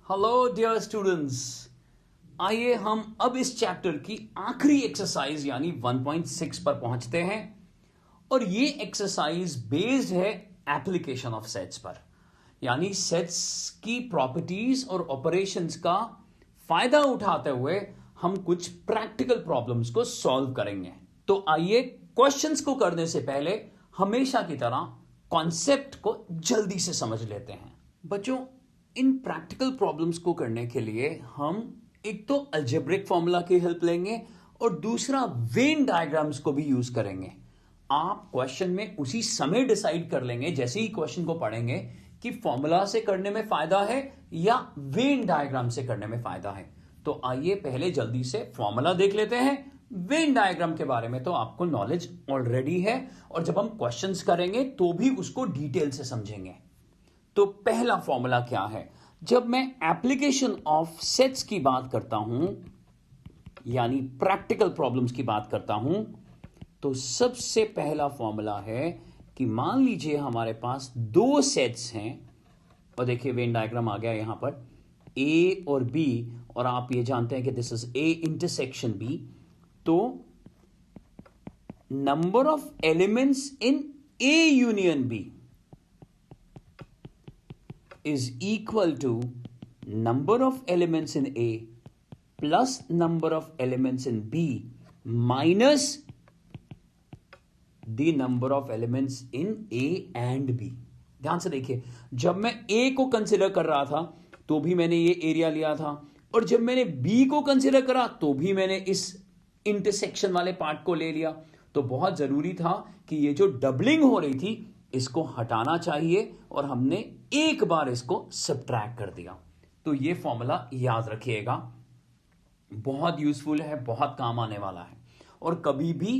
Hello dear students, आइए हम अब इस चैप्टर की आखिरी एक्सरसाइज यानी 1.6 पर पहुंचते हैं। और ये एक्सरसाइज बेस्ड है एप्लीकेशन ऑफ सेट्स पर, यानी सेट्स की प्रॉपर्टीज और ऑपरेशंस का फायदा उठाते हुए हम कुछ प्रैक्टिकल प्रॉब्लम्स को सॉल्व करेंगे। तो आइए क्वेश्चंस को करने से पहले हमेशा की तरह कॉन्सेप्ट को जल्दी से समझ लेते हैं। बच्चों, इन प्रैक्टिकल प्रॉब्लम्स को करने के लिए हम एक तो अलजेब्रिक फॉर्मूला की हेल्प लेंगे और दूसरा वेन डायग्राम्स को भी यूज करेंगे। आप क्वेश्चन में उसी समय डिसाइड कर लेंगे जैसे ही क्वेश्चन को पढ़ेंगे कि फॉर्मूला से करने में फायदा है या वेन डायग्राम से करने में फायदा है। तो आइए पहले जल्दी से फॉर्मूला देख लेते हैं। वेन डायग्राम के बारे में तो आपको नॉलेज ऑलरेडी है और जब हम क्वेश्चंस करेंगे तो भी उसको डिटेल से समझेंगे। तो पहला फॉर्मूला क्या है? जब मैं एप्लीकेशन ऑफ सेट्स की बात करता हूं यानी प्रैक्टिकल प्रॉब्लम्स की बात करता हूं तो सबसे पहला फॉर्मूला है कि मान लीजिए हमारे पास दो सेट्स हैं और देखिए वेन डायग्राम आ गया यहां पर ए और बी, और आप ये जानते हैं कि this is A intersection B. तो number of elements in A union B is equal to number of elements in A plus number of elements in B minus the number of elements in A and B। ध्यान से देखिए, जब मैं A को consider कर रहा था तो भी मैंने ये एरिया लिया था, और जब मैंने B को कंसिडर करा तो भी मैंने इस इंटरसेक्शन वाले पार्ट को ले लिया। तो बहुत जरूरी था कि ये जो डबलिंग हो रही थी इसको हटाना चाहिए और हमने एक बार इसको सब्ट्रैक्ट कर दिया। तो ये फॉर्मूला याद रखिएगा, बहुत यूजफुल है, बहुत काम आने वाला है। और कभी भी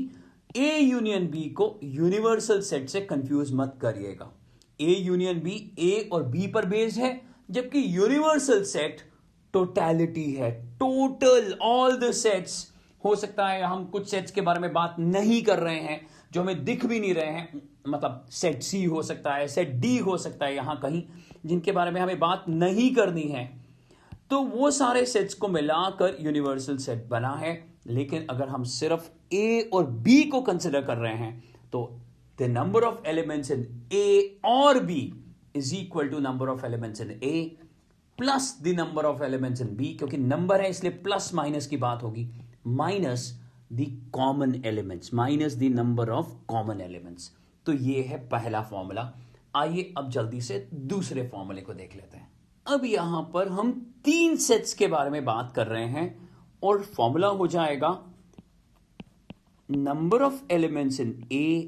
ए यूनियन बी को यूनिवर्सल सेट से कंफ्यूज मत करिएगा। ए यूनियन बी ए और बी पर बेस्ड है, जबकि यूनिवर्सल सेट टोटैलिटी है, टोटल ऑल द सेट्स। हो सकता है हम कुछ सेट्स के बारे में बात नहीं कर रहे हैं जो हमें दिख भी नहीं रहे हैं, मतलब सेट सी हो सकता है, सेट डी हो सकता है यहां कहीं, जिनके बारे में हमें बात नहीं करनी है। तो वो सारे सेट्स को मिलाकर यूनिवर्सल सेट बना है। लेकिन अगर हम सिर्फ ए और बी को कंसिडर कर रहे हैं तो the number of elements in A और B is equal to number of elements in A plus the number of elements in B, क्योंकि नंबर है इसलिए प्लस माइनस की बात होगी, minus the common elements, minus the number of common elements. तो ये है पहला फॉर्मूला। आइए अब जल्दी से दूसरे फॉर्मूले को देख लेते हैं। अब यहां पर हम तीन सेट्स के बारे में बात कर रहे हैं और फॉर्मूला हो जाएगा number of elements in A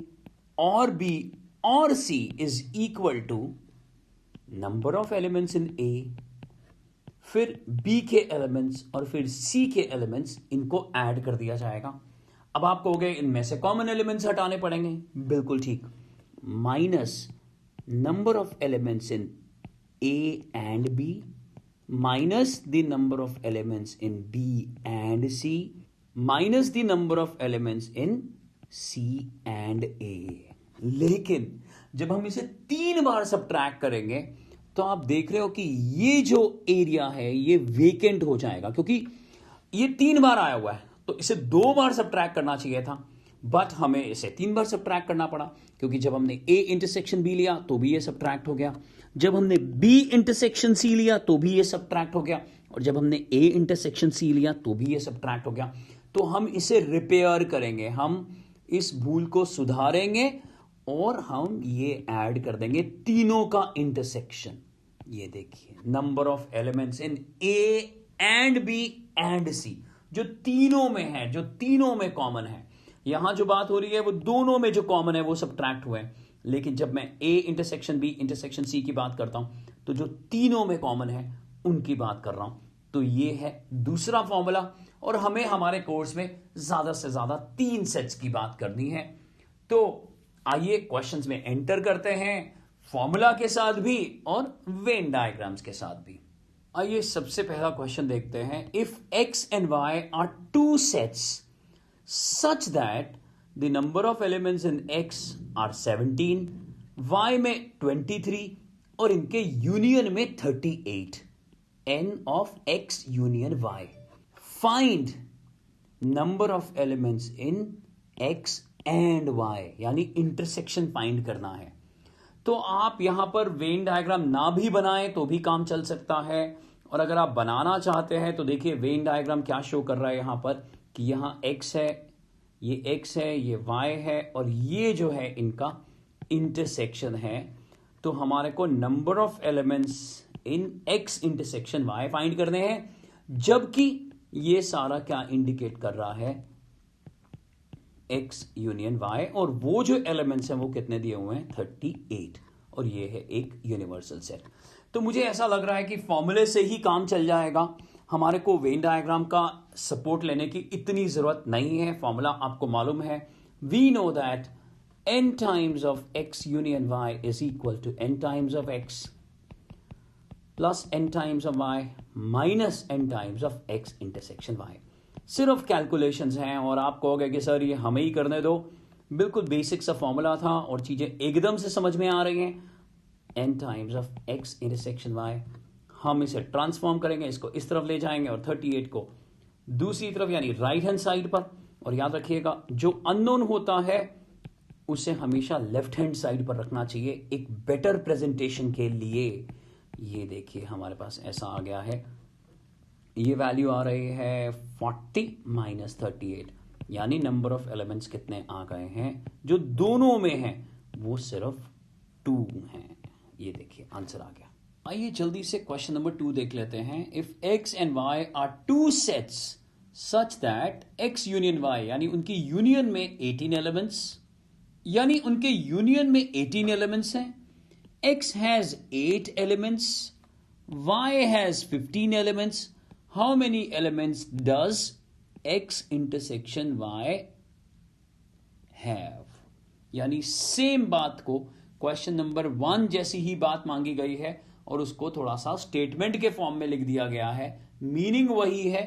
और बी और C is equal to number of elements in A, फिर बी के एलिमेंट्स और फिर सी के एलिमेंट्स, इनको ऐड कर दिया जाएगा। अब आप कहोगे इनमें से कॉमन एलिमेंट्स हटाने पड़ेंगे, बिल्कुल ठीक, minus number of elements in A and B minus the number of elements in B and C minus the number of elements in C and A. लेकिन जब हम इसे तीन बार सब्ट्रैक्ट करेंगे तो आप देख रहे हो कि ये जो एरिया है ये वेकेंट हो जाएगा, क्योंकि ये तीन बार आया हुआ है। तो इसे दो बार सब्ट्रैक्ट करना चाहिए था, बट हमें इसे तीन बार सब्ट्रैक्ट करना पड़ा, क्योंकि जब हमने ए इंटरसेक्शन बी लिया तो भी ये सब्ट्रैक्ट हो गया, जब हमने बी इंटरसेक्शन सी लिया तो भी ये सब्ट्रैक्ट हो गया, और जब हमने ए इंटरसेक्शन सी लिया तो भी ये सब्ट्रैक्ट हो गया। तो हम इसे रिपेयर करेंगे, हम इस भूल को सुधारेंगे और हम ये ऐड कर देंगे तीनों का इंटरसेक्शन। ये देखिए number of elements in A and B and C, जो तीनों में है, जो तीनों में कॉमन है। यहां जो बात हो रही है वो दोनों में जो कॉमन है वो सब्ट्रैक्ट हुए हैं, लेकिन जब मैं A intersection B intersection C की बात करता हूं तो जो तीनों में कॉमन है उनकी बात कर रहा हूं। तो ये है दूसरा फॉर्मूला, और हमें हमारे कोर्स में ज्यादा से ज्यादा तीन सेट्स की बात करनी है। तो आइए क्वेश्चंस में एंटर करते हैं, फॉर्मूला के साथ भी और वेन डायग्राम्स के साथ भी। आइए सबसे पहला क्वेश्चन देखते हैं। If X and Y are two sets such that the number of elements in X are 17, Y में 23 और इनके यूनियन में 38, n of x union y. Find number of elements in x and y, यानी intersection find करना है. तो आप यहां पर वेन डायग्राम ना भी बनाएं तो भी काम चल सकता है, और अगर आप बनाना चाहते हैं तो देखिए वेन डायग्राम क्या शो कर रहा है यहां पर कि यहां x है, ये x है, ये y है, और ये जो है इनका इंटरसेक्शन है. तो हमारे को number of elements in x intersection y find करने हैं, जबकि ये सारा क्या इंडिकेट कर रहा है, x यूनियन y, और वो जो एलिमेंट्स हैं वो कितने दिए हुए हैं, 38, और ये है एक यूनिवर्सल सेट. तो मुझे ऐसा लग रहा है कि फॉर्मूले से ही काम चल जाएगा, हमारे को वेन डायग्राम का सपोर्ट लेने की इतनी जरूरत नहीं है. फॉर्मूला आपको मालूम है. We know that n times of x union y is equal to n times of x plus n times of y minus n times of x intersection y. सिर्फ कैलकुलेशंस हैं, और आप कहोगे कि सर ये हमें ही करने दो. बिल्कुल बेसिक सा फॉर्मूला था और चीजें एकदम से समझ में आ रही हैं. n times of x intersection y, हम इसे ट्रांसफॉर्म करेंगे, इसको इस तरफ ले जाएंगे और 38 को दूसरी तरफ यानी राइट हैंड साइड पर. और याद रखिएगा जो अननोन होता है उसे हमेशा लेफ्ट हैंड साइड पर रखना चाहिए एक बेटर प्रेजेंटेशन के लिए. ये देखिए हमारे पास ऐसा आ गया है, ये वैल्यू आ रही है 40 माइनस 38, यानी नंबर ऑफ एलिमेंट्स कितने आ गए हैं जो दोनों में हैं, वो सिर्फ 2 हैं. ये देखिए आंसर आ गया. आइए जल्दी से क्वेश्चन नंबर 2 देख लेते हैं. If x and y are two sets such that x union y, यानी उनकी यूनियन में 18 एलिमेंट्स, यानी उनके यूनियन में 18 एलिमेंट्स हैं. x has 8 elements, y has 15 elements. How many elements does x intersection y have? यानी सेम बात को क्वेश्चन नंबर 1 जैसी ही बात मांगी गई है और उसको थोड़ा सा स्टेटमेंट के फॉर्म में लिख दिया गया है. मीनिंग वही है,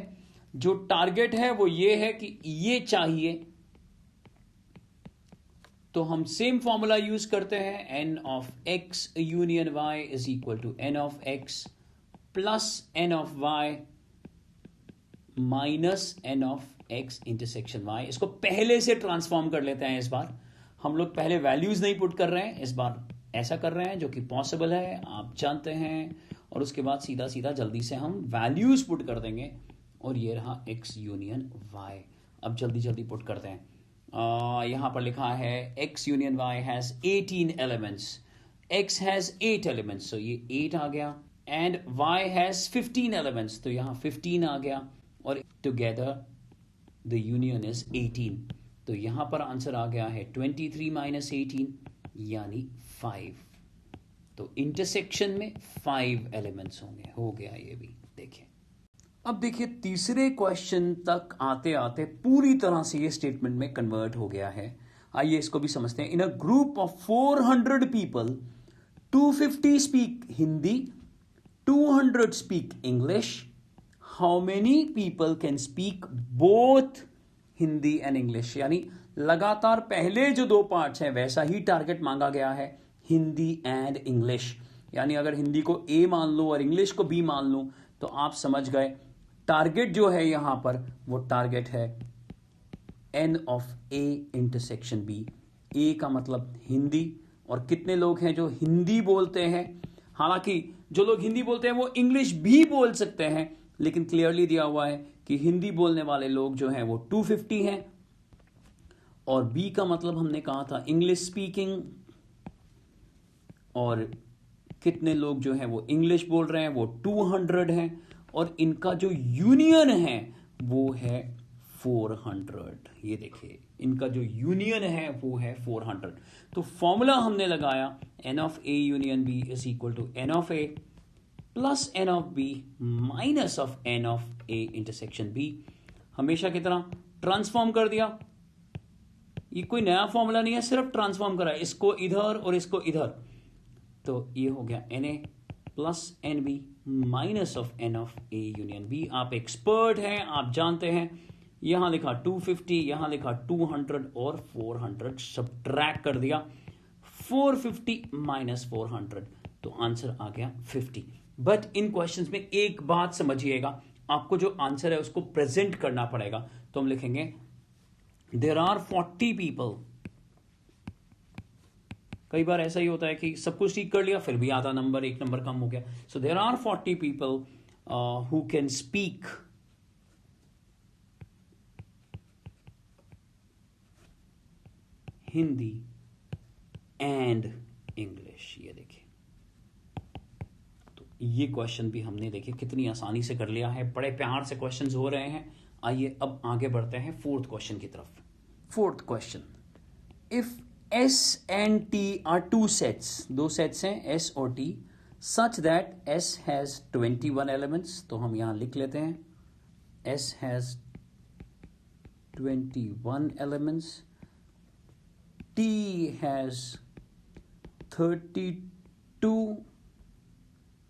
जो टारगेट है वो ये है कि ये चाहिए, तो हम सेम फॉर्मूला यूज करते हैं. n of x union y is equal to n of x plus n of y minus n of x intersection y. इसको पहले से ट्रांसफॉर्म कर लेते हैं. इस बार हम लोग पहले वैल्यूज नहीं पुट कर रहे हैं, इस बार ऐसा कर रहे हैं जो कि पॉसिबल है, आप जानते हैं. और उसके बाद सीधा सीधा जल्दी से हम वैल्यूज पुट कर देंगे. और ये रहा x यूनियन y. अब जल्दी जल्दी पुट करते हैं. यहां पर लिखा है x union y has 18 elements, x has 8 elements, तो ये 8 आ गया. एंड y हैज 15 एलिमेंट्स, तो यहां 15 आ गया. और टुगेदर द यूनियन इज 18, तो यहां पर आंसर आ गया है 23 माइनस 18 यानी 5. तो इंटरसेक्शन में 5 एलिमेंट्स होंगे. हो गया ये भी. देखिए अब देखिए तीसरे क्वेश्चन तक आते आते पूरी तरह से ये स्टेटमेंट में कन्वर्ट हो गया है. आइए इसको भी समझते हैं. In a group of 400 people 250 speak Hindi, 200 speak English. How many people can speak both Hindi and English? यानी लगातार पहले जो 2 पार्ट्स हैं वैसा ही टारगेट मांगा गया है, हिंदी एंड इंग्लिश. यानी अगर हिंदी को ए मान लो और इंग्लिश को बी मान लो तो आप समझ गए टारगेट जो है यहां पर वो टारगेट है n of a intersection b. a का मतलब हिंदी, और कितने लोग हैं जो हिंदी बोलते हैं? हालांकि जो लोग हिंदी बोलते हैं वो इंग्लिश भी बोल सकते हैं, लेकिन क्लियरली दिया हुआ है कि हिंदी बोलने वाले लोग जो हैं वो 250 हैं. और बी का मतलब हमने कहा था इंग्लिश स्पीकिंग, और कितने लोग जो हैं वो इंग्लिश बोल रहे हैं वो 200 हैं. और इनका जो यूनियन है वो है 400. ये देखिए इनका जो यूनियन है वो है 400. तो फॉर्मूला हमने लगाया n of a union b is equal to n of a plus n of b minus of n of a intersection b. हमेशा की तरह ट्रांसफॉर्म कर दिया. ये कोई नया फॉर्मूला नहीं है, सिर्फ ट्रांसफॉर्म करा है, इसको इधर और इसको इधर. तो ये हो गया na plus N B minus of n of a union b. आप एक्सपर्ट हैं, आप जानते हैं. यहां लिखा 250, यहां लिखा 200 और 400 सब्ट्रैक्ट कर दिया. 450 माइनस 400, तो आंसर आ गया 50. बट इन क्वेश्चंस में एक बात समझिएगा, आपको जो आंसर है उसको प्रेजेंट करना पड़ेगा। तो हम लिखेंगे देयर आर 40 पीपल। कई बार ऐसा ही होता है कि सब कुछ ठीक कर लिया फिर भी आधा नंबर, एक नंबर कम हो गया। So there are 40 people who can speak Hindi and English. ये देखिए, तो ये क्वेश्चन भी हमने देखिए कितनी आसानी से कर लिया है, बड़े प्यार से क्वेश्चंस हो रहे हैं। आइए अब आगे बढ़ते हैं फोर्थ क्वेश्चन की तरफ। Fourth question, if S and T are two sets, दो सेट्स हैं S और T, such that S has 21 elements, तो हम यहां लिख लेते हैं S has 21 elements, T has 32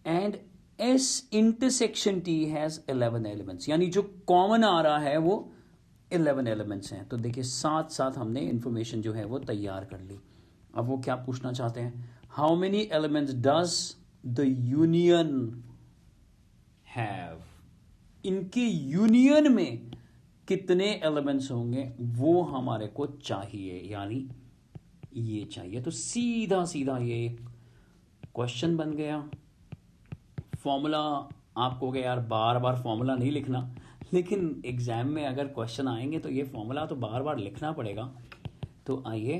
and S intersection T has 11 elements, यानी जो कॉमन आ रहा है वो 11 एलिमेंट्स हैं। तो देखिए साथ साथ हमने इंफॉर्मेशन जो है वो तैयार कर ली। अब वो क्या पूछना चाहते हैं, how many elements does the union have, इनके यूनियन में कितने एलिमेंट्स होंगे वो हमारे को चाहिए, यानी ये चाहिए। तो सीधा सीधा ये क्वेश्चन बन गया। फॉर्मूला आपको हो गया यार बार बार फॉर्मूला नहीं लिखना, लेकिन एग्जाम में अगर क्वेश्चन आएंगे तो ये फॉर्मूला तो बार बार लिखना पड़ेगा। तो आइए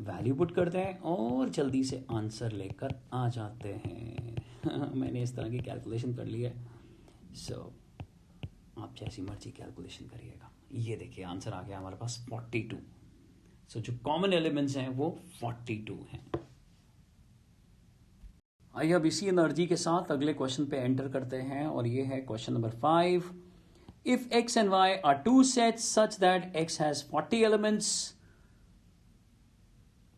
वैल्यू पुट करते हैं और जल्दी से आंसर लेकर आ जाते हैं। मैंने इस तरह की कैलकुलेशन कर ली है। सो आप जैसी मर्जी कैलकुलेशन करिएगा। ये देखिए आंसर आ गया हमारे पास 42। सो जो कॉमन एलिमेंट्स हैं वो 42 हैं। आइए अब इसी एनर्जी के साथ अगले क्वेश्चन पे एंटर करते हैं और ये है question number 5। If x and y are two sets such that x has 40 elements,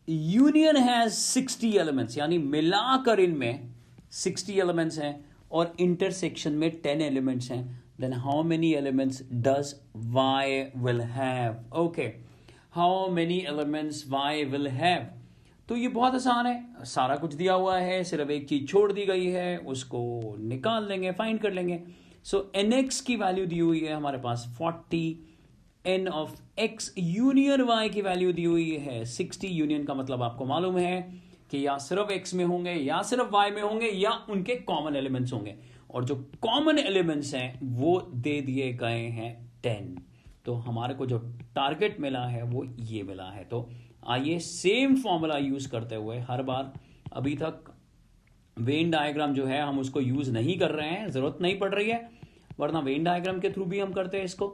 union has 60 elements, यानी मिलाकर इनमें 60 elements हैं और intersection में 10 elements हैं, then how many elements does y will have? Okay, how many elements y will have? तो ये बहुत आसान है, सारा कुछ दिया हुआ है, सिर्फ एक चीज छोड़ दी गई है, उसको निकाल लेंगे, फाइंड कर लेंगे। सो nx की वैल्यू दी हुई है हमारे पास 40, n of x union y की वैल्यू दी हुई है 60। यूनियन का मतलब आपको मालूम है कि या सिर्फ x में होंगे या सिर्फ y में होंगे या उनके कॉमन एलिमेंट्स होंगे, और जो कॉमन एलिमेंट्स हैं वो दे दिए गए हैं 10। तो हमारे को जो टारगेट मिला है वो ये मिला है। तो आइए सेम फॉर्मूला यूज करते हुए, हर बार अभी तक वेन डायग्राम जो है हम उसको यूज नहीं कर रहे हैं, जरूरत नहीं पड़ रही है, वरना वेन डायग्राम के थ्रू भी हम करते हैं इसको।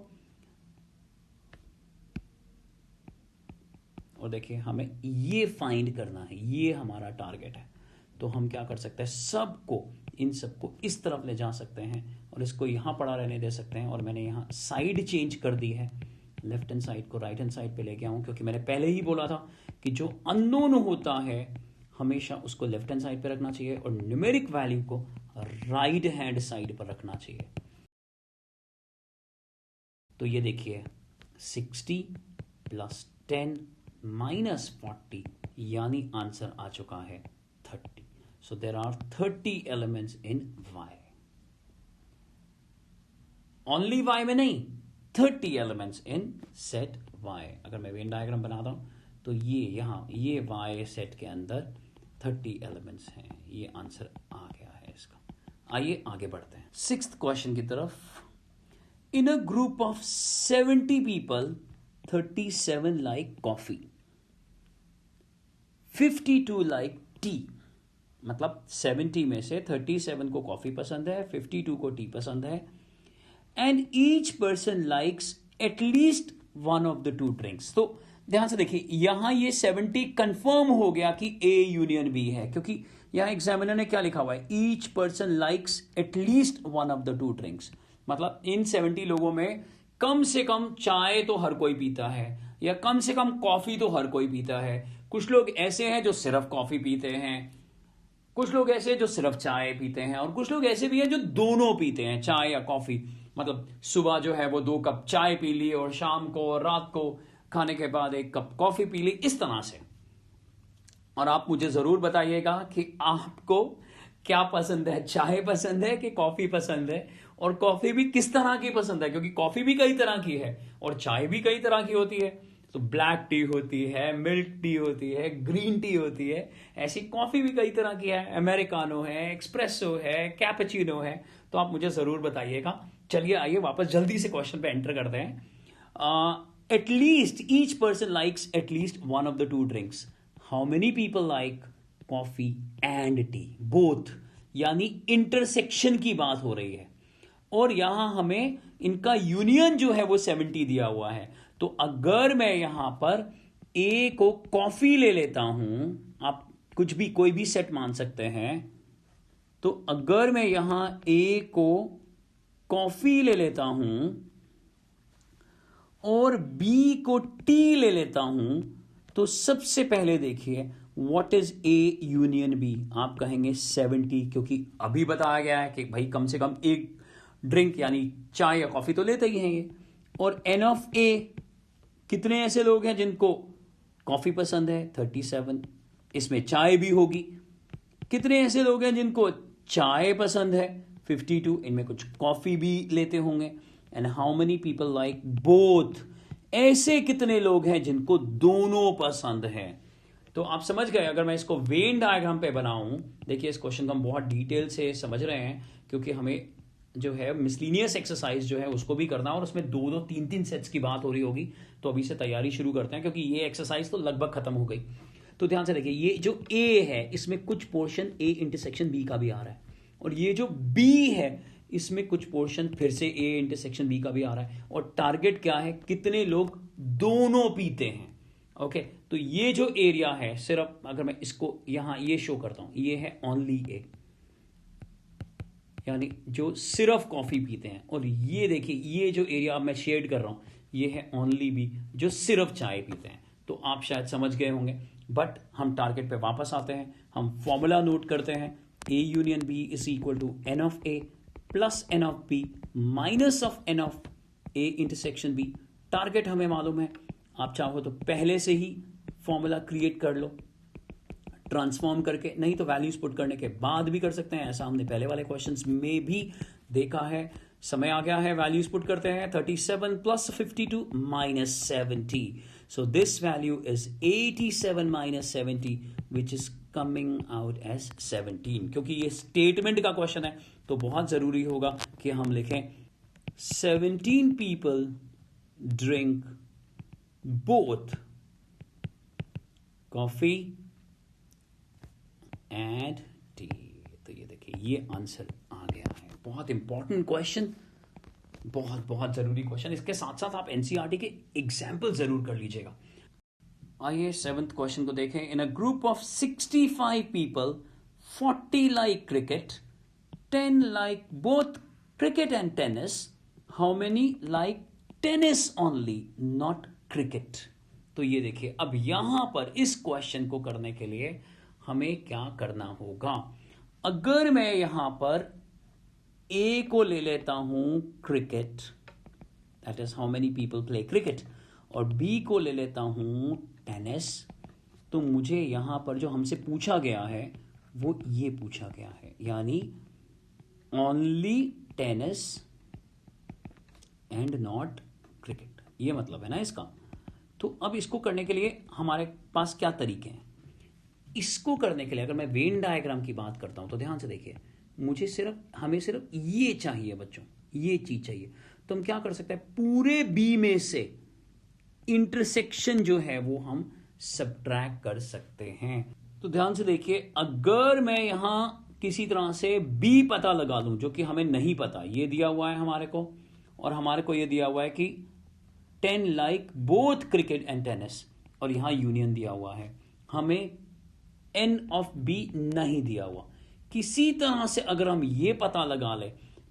और देखिए हमें ये फाइंड करना है, ये हमारा टारगेट है। तो हम क्या कर सकते हैं, सबको इन सबको इस तरफ ले जा सकते हैं और इसको यहां पड़ा रहने दे सकते हैं। और मैंने यहां साइड चेंज कर दी है, लेफ्ट हैंड साइड को राइट हैंड साइड पे लेके आऊं, क्योंकि मैंने पहले ही बोला था कि जो अननोन होता है हमेशा उसको लेफ्ट हैंड साइड पे रखना चाहिए और न्यूमेरिक वैल्यू को राइट हैंड साइड पर रखना चाहिए। तो ये देखिए 60 प्लस 10 माइनस 40, यानी आंसर आ चुका है 30। So there are 30 elements in y। Only y में नहीं, 30 एलिमेंट्स इन सेट y। अगर मैं वेन डायग्राम बनाता हूं तो ये यहां ये y सेट के अंदर 30 एलिमेंट्स हैं। ये आंसर आ गया है इसका। आइए आगे बढ़ते हैं 6th क्वेश्चन की तरफ। In a group of 70 people 37 like coffee, 52 like tea. मतलब 70 में से 37 को कॉफी पसंद है, 52 को टी पसंद है, and each person likes at least one of the two drinks. तो ध्यान से देखिए, यहां ये 70 कंफर्म हो गया कि ए यूनियन बी है, क्योंकि यहां एग्जामिनर ने क्या लिखा हुआ है, each person likes at least one of the two drinks. मतलब इन 70 लोगों में कम से कम चाय तो हर कोई पीता है, या कम से कम कॉफी तो हर कोई पीता है। कुछ लोग ऐसे हैं जो सिर्फ कॉफी पीते हैं, कुछ लोग ऐसे जो सिर्फ चाय पीते हैं, और कुछ लोग ऐसे भी हैं जो दोनों पीते हैं, चाय या कॉफी। मतलब सुबह जो है वो 2 कप चाय पी ली और शाम को और रात को खाने के बाद 1 कप कॉफी पी ली, इस तरह से। और आप मुझे जरूर बताइएगा कि आपको क्या पसंद है, चाय पसंद है कि कॉफी पसंद है, और कॉफी भी किस तरह की पसंद है, क्योंकि कॉफी भी कई तरह की है और चाय भी कई तरह की होती है। तो ब्लैक टी होती है, मिल्क टी होती है, ग्रीन टी होती है, ऐसी कॉफी भी कई तरह की है, अमेरिकानो है, एक्सप्रेसो है, कैपेचिनो है। तो आप मुझे जरूर बताइएगा। चलिए आइए वापस जल्दी से क्वेश्चन पे एंटर करते हैं। At least each person likes at least one of the two drinks. How many people like coffee and tea? Both. यानी इंटरसेक्शन की बात हो रही है और यहां हमें इनका यूनियन जो है वो 70 दिया हुआ है। तो अगर मैं यहां पर ए को कॉफी ले लेता हूं, आप कुछ भी कोई भी सेट मान सकते हैं, तो अगर मैं यहां ए को कॉफी ले लेता हूं और बी को टी ले लेता हूं, तो सबसे पहले देखिए what is A union B. आप कहेंगे 70, क्योंकि अभी बताया गया है कि भाई कम से कम एक ड्रिंक यानी चाय या कॉफी तो लेते ही हैं ये। और एन ऑफ ए, कितने ऐसे लोग हैं जिनको कॉफी पसंद है, 37, इसमें चाय भी होगी। कितने ऐसे लोग हैं जिनको चाय पसंद है, 52, इनमें कुछ कॉफी भी लेते होंगे। And how many people like both, ऐसे कितने लोग हैं जिनको दोनों पसंद है। तो आप समझ गए। अगर मैं इसको वेन डायग्राम पे बनाऊं, देखिए इस क्वेश्चन को हम बहुत डिटेल से समझ रहे हैं, क्योंकि हमें जो है मिसलीनियस एक्सरसाइज जो है उसको भी करना, और उसमें दो दो तीन तीन सेट्स की बात हो रही होगी। तो अभी से तैयारी शुरू करते हैं, क्योंकि ये एक्सरसाइज तो लगभग खत्म हो गई। तो ध्यान से देखिए, ये जो ए है इसमें कुछ पोर्शन ए इंटरसेक्शन बी का भी आ रहा है, और ये जो बी है इसमें कुछ पोर्शन फिर से ए इंटरसेक्शन बी का भी आ रहा है। और टारगेट क्या है, कितने लोग दोनों पीते हैं। ओके, तो ये जो एरिया है, सिर्फ अगर मैं इसको यहां ये शो करता हूं, ये है ओनली ए, यानी जो सिर्फ कॉफी पीते हैं। और ये देखिए, ये जो एरिया मैं शेड कर रहा हूं, ये है ओनली बी, जो सिर्फ चाय पीते हैं। तो आप शायद समझ गए होंगे। बट हम टारगेट पे वापस आते हैं, हम फॉर्मूला नोट करते हैं। A union B is equal to N of A plus N of B minus of N of A intersection B. Target हमें मालूम है, आप चाहो तो पहले से ही फॉर्मूला क्रिएट कर लो ट्रांसफॉर्म करके, नहीं तो वैल्यूज पुट करने के बाद भी कर सकते हैं। ऐसा हमने पहले वाले क्वेश्चंस में भी देखा है। समय आ गया है, वैल्यूज पुट करते हैं। 37 plus 52 minus 70, so this value is 87 minus 70 which is coming out as 17। क्योंकि ये स्टेटमेंट का क्वेश्चन है तो बहुत जरूरी होगा कि हम लिखें 17 people drink both coffee and T. तो ये देखिए, ये आंसर आ गया है। बहुत इंपॉर्टेंट क्वेश्चन, बहुत बहुत जरूरी क्वेश्चन। इसके साथ साथ आप एनसीईआरटी के एग्जाम्पल जरूर कर लीजिएगा। आइए 7th क्वेश्चन को देखें। In a group of 65 people 40 like cricket, 10 like both cricket and tennis, how many like tennis only not cricket. तो ये देखिए, अब यहां पर इस क्वेश्चन को करने के लिए हमें क्या करना होगा। अगर मैं यहां पर ए को ले लेता हूं cricket, that is how many people play cricket, और बी को ले लेता हूं टेनिस, तो मुझे यहां पर जो हमसे पूछा गया है वो ये पूछा गया है, यानी only tennis and not cricket. ये मतलब है ना इसका। तो अब इसको करने के लिए हमारे पास क्या तरीके हैं। इसको करने के लिए अगर मैं वेन डायग्राम की बात करता हूं, तो ध्यान से देखिए, हमें सिर्फ ये चाहिए बच्चों, ये चीज चाहिए। तो हम क्या कर सकते हैं, पूरे बी में से इंटरसेक्शन जो है वो हम सब्ट्रैक्ट कर सकते हैं। तो ध्यान से देखिए, अगर मैं यहां किसी तरह से बी पता लगा लूं, जो कि हमें नहीं पता, ये दिया हुआ है हमारे को, और हमारे को ये दिया हुआ है कि 10 like both cricket and tennis, और यहां यूनियन दिया हुआ है। हमें एन ऑफ बी नहीं दिया हुआ। किसी तरह से अगर हम ये पता लगा ले,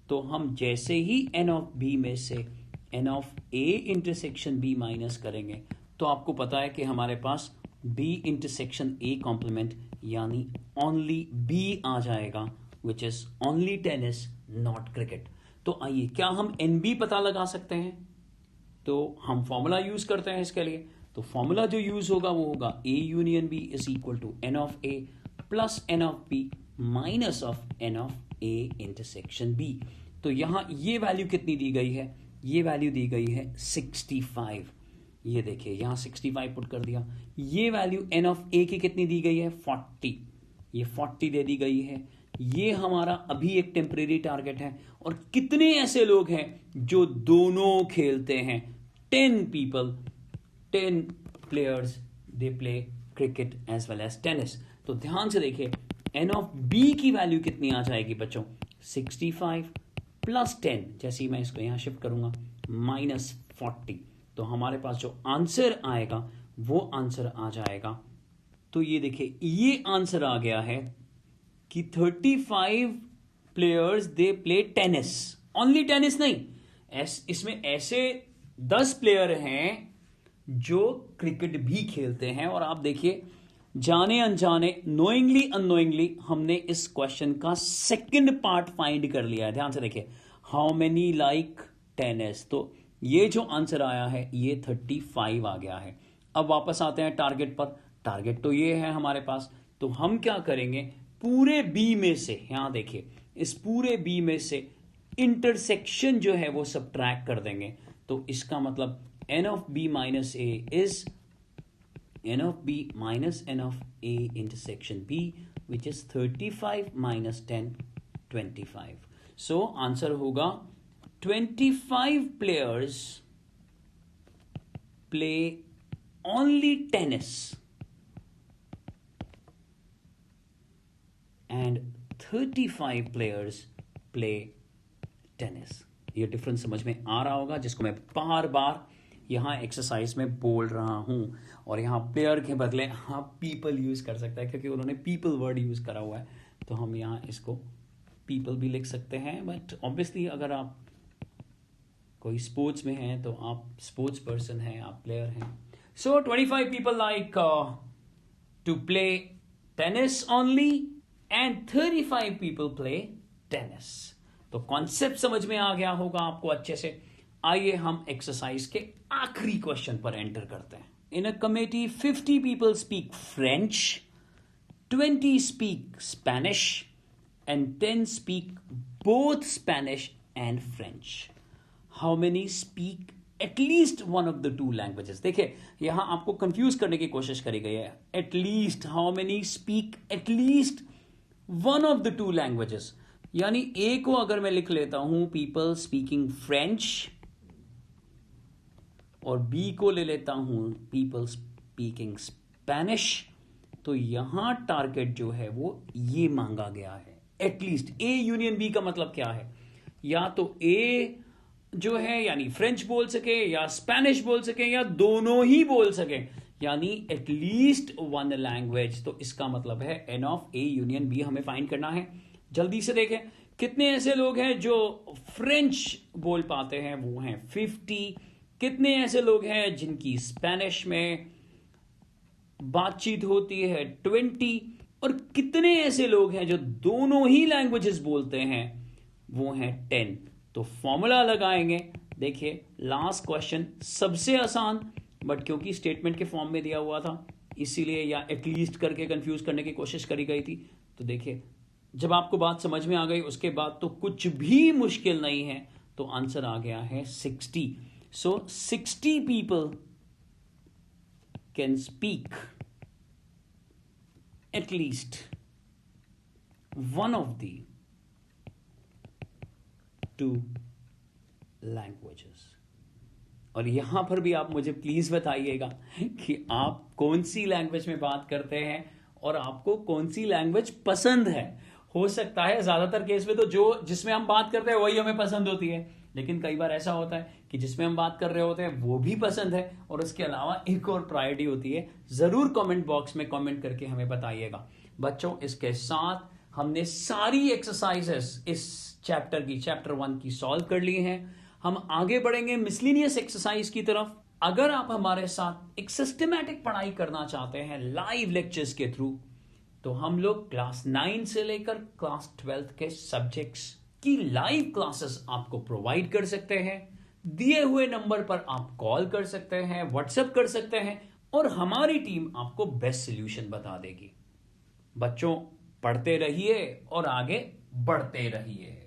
तो हम जैसे ही एन ऑफ बी में से N of A intersection B minus करेंगे, तो आपको पता है कि हमारे पास बी इंटरसेक्शन ए कॉम्प्लीमेंट यानी ओनली बी आ जाएगा, which is only tennis not cricket. तो आइए, क्या हम एन बी पता लगा सकते हैं? तो हम फॉर्मूला यूज करते हैं इसके लिए। तो फॉर्मूला जो यूज होगा वो होगा A union B is equal to N of A plus N of B minus of n of a intersection b। तो यहां ये वैल्यू कितनी दी गई है? ये वैल्यू दी गई है 65। ये देखिए यहां 65 पुट कर दिया। ये वैल्यू n ऑफ a की कितनी दी गई है? 40। ये 40 दे दी गई है। ये हमारा अभी एक टेम्परेरी टारगेट है। और कितने ऐसे लोग हैं जो दोनों खेलते हैं? 10 people, 10 players, they play cricket as well as tennis. तो ध्यान से देखिए n ऑफ b की वैल्यू कितनी आ जाएगी बच्चों? 65 प्लस 10, जैसे ही मैं इसको यहां शिफ्ट करूंगा, माइनस 40। तो हमारे पास जो आंसर आएगा वो आंसर आ जाएगा, तो ये देखिए ये आंसर आ गया है कि 35 players they play tennis. Only tennis नहीं, इसमें ऐसे 10 प्लेयर हैं जो क्रिकेट भी खेलते हैं। और आप देखिए जाने अनजाने, नोइंगली अननोइंगली, हमने इस क्वेश्चन का सेकंड पार्ट फाइंड कर लिया है। ध्यान से देखिए, हाउ मेनी लाइक टेनिस। तो ये जो आंसर आया है ये 35 आ गया है। अब वापस आते हैं टारगेट पर। टारगेट तो ये है हमारे पास, तो हम क्या करेंगे, पूरे बी में से, यहां देखिए इस पूरे बी में से इंटरसेक्शन जो है वो सबट्रैक्ट कर देंगे। तो इसका मतलब n of b minus a is n of b minus n of a intersection b, which is 35 minus 10, 25. So answer होगा 25 players play only tennis and 35 players play tennis. ये डिफरेंस समझ में आ रहा होगा, जिसको मैं बार बार यहाँ एक्सरसाइज में बोल रहा हूँ। और यहाँ प्लेयर के बदले आप पीपल यूज कर सकते हैं, क्योंकि उन्होंने पीपल वर्ड यूज करा हुआ है, तो हम यहाँ इसको पीपल भी लिख सकते हैं। बट ऑब्वियसली अगर आप कोई स्पोर्ट्स में हैं तो आप स्पोर्ट्स पर्सन हैं, आप प्लेयर हैं। So 25 people like to play tennis only and 35 people play tennis. तो कॉन्सेप्ट समझ में आ गया होगा आपको अच्छे से। आइए हम एक्सरसाइज के आखिरी क्वेश्चन पर एंटर करते हैं। In a committee 50 people speak French, 20 speak Spanish and 10 speak both Spanish and French. How many speak at least one of the two languages. देखिए यहां आपको कंफ्यूज करने की कोशिश करी गई है। At least, how many speak at least one of the two languages, यानी ए को अगर मैं लिख लेता हूं पीपल स्पीकिंग फ्रेंच, और बी को ले लेता हूं पीपल स्पीकिंग स्पेनिश, तो यहां टारगेट जो है वो ये मांगा गया है। एटलीस्ट ए यूनियन बी का मतलब क्या है? या तो ए जो है यानी फ्रेंच बोल सके, या स्पेनिश बोल सके, या दोनों ही बोल सके, यानी एटलीस्ट वन लैंग्वेज। तो इसका मतलब है N of A union B हमें फाइंड करना है। जल्दी से देखें कितने ऐसे लोग हैं जो फ्रेंच बोल पाते हैं, वो हैं 50। कितने ऐसे लोग हैं जिनकी स्पेनिश में बातचीत होती है, 20। और कितने ऐसे लोग हैं जो दोनों ही लैंग्वेजेस बोलते हैं, वो हैं 10। तो फॉर्मूला लगाएंगे। देखिए लास्ट क्वेश्चन सबसे आसान, बट क्योंकि स्टेटमेंट के फॉर्म में दिया हुआ था इसीलिए, या एटलीस्ट करके कंफ्यूज करने की कोशिश करी गई थी। तो देखिए जब आपको बात समझ में आ गई उसके बाद तो कुछ भी मुश्किल नहीं है। तो आंसर आ गया है 60। So 60 people can speak at least one of the two languages. और यहां पर भी आप मुझे प्लीज बताइएगा कि आप कौन सी लैंग्वेज में बात करते हैं और आपको कौन सी लैंग्वेज पसंद है। हो सकता है ज्यादातर केस में तो जो जिसमें हम बात करते हैं वही हमें पसंद होती है, लेकिन कई बार ऐसा होता है कि जिसमें हम बात कर रहे होते हैं वो भी पसंद है, और उसके अलावा एक और प्रायोरिटी होती है। जरूर कमेंट बॉक्स में कमेंट करके हमें बताइएगा। बच्चों इसके साथ हमने सारी एक्सरसाइजेस इस चैप्टर की, चैप्टर 1 की सॉल्व कर ली हैं। हम आगे बढ़ेंगे मिसलिनियस एक्सरसाइज की तरफ। अगर आप हमारे साथ एक सिस्टमैटिक पढ़ाई करना चाहते हैं लाइव लेक्चर्स के थ्रू, तो हम लोग क्लास 9 से लेकर क्लास 12 के सब्जेक्ट्स की लाइव क्लासेस आपको प्रोवाइड कर सकते हैं। दिए हुए नंबर पर आप कॉल कर सकते हैं, व्हाट्सएप कर सकते हैं, और हमारी टीम आपको बेस्ट सॉल्यूशन बता देगी। बच्चों पढ़ते रहिए और आगे बढ़ते रहिए।